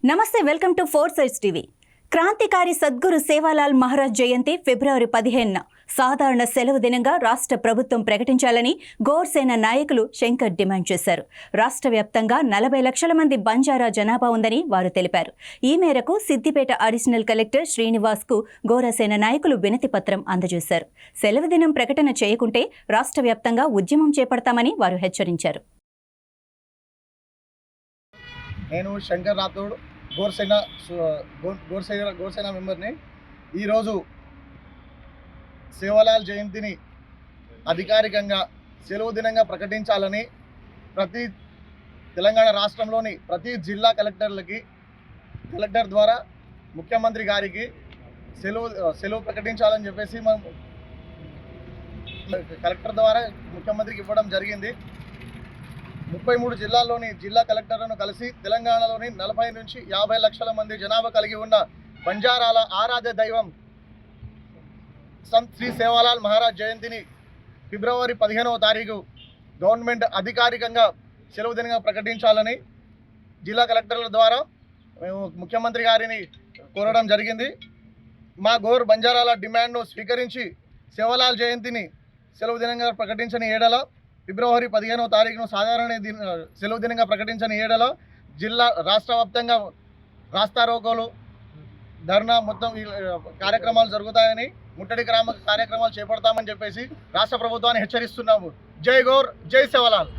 నమస్తే, welcome to four sides TV. క్రాంతికారి సద్గురు సేవాలాల్ మహారాజ్ జయంతి ఫిబ్రవరి 15న సాధారణ సెలవు దినంగా రాష్ట్ర ప్రభుత్వం ప్రకటించాలని గోర్సేన నాయకులు శంకర్ డిమాండ్ చేశారు. రాష్ట్ర వ్యాప్తంగా 40 లక్షల మంది బంజారా జనాభా ఉందని వారు తెలిపారు. ఈ మేరకు సిద్దిపేట అడిషనల్ కలెక్టర్ శ్రీనివాస్కు గోరసేన నాయకులు వినతి పత్రం అందజేశారు. సెలవు దినం ప్రకటన చేయకుంటే రాష్ట్ర వ్యాప్తంగా ఉద్యమం చేపడతామని వారు హెచ్చరించారు. నేను శంకర్ రాథోడ్ గోర్సేన మెంబర్ని. ఈరోజు సేవాలాల్ జయంతిని అధికారికంగా సెలవు దినంగా ప్రకటించాలని తెలంగాణ రాష్ట్రంలోని ప్రతి జిల్లా కలెక్టర్ ద్వారా ముఖ్యమంత్రి గారికి సెలవు ప్రకటించాలని చెప్పేసి మనం కలెక్టర్ ద్వారా ముఖ్యమంత్రికి ఇవ్వడం జరిగింది. 33 జిల్లాల్లోని జిల్లా కలెక్టర్లను కలిసి తెలంగాణలోని 40 నుంచి 50 లక్షల మంది జనాభా కలిగి ఉన్న బంజారాల ఆరాధ్య దైవం సంత్ శ్రీ సేవాలాల్ మహారాజ్ జయంతిని ఫిబ్రవరి 15వ తారీఖు గవర్నమెంట్ అధికారికంగా సెలవు దినంగా ప్రకటించాలని జిల్లా కలెక్టర్ల ద్వారా మేము ముఖ్యమంత్రి గారిని కోరడం జరిగింది. మా బంజారాల డిమాండ్ను స్వీకరించి సేవాలాల్ జయంతిని సెలవు దినంగా ప్రకటించని ఏడల ఫిబ్రవరి 15వ తారీఖును సాధారణ సెలవు దినంగా ప్రకటించని ఏడల రాష్ట్ర వ్యాప్తంగా రాస్తారోకోలు, ధర్నా మొత్తం కార్యక్రమాలు జరుగుతాయని, ముట్టడి కార్యక్రమాలు చేపడతామని చెప్పేసి రాష్ట్ర ప్రభుత్వాన్ని హెచ్చరిస్తున్నాము. జై గౌర్, జై సేవాలాల్.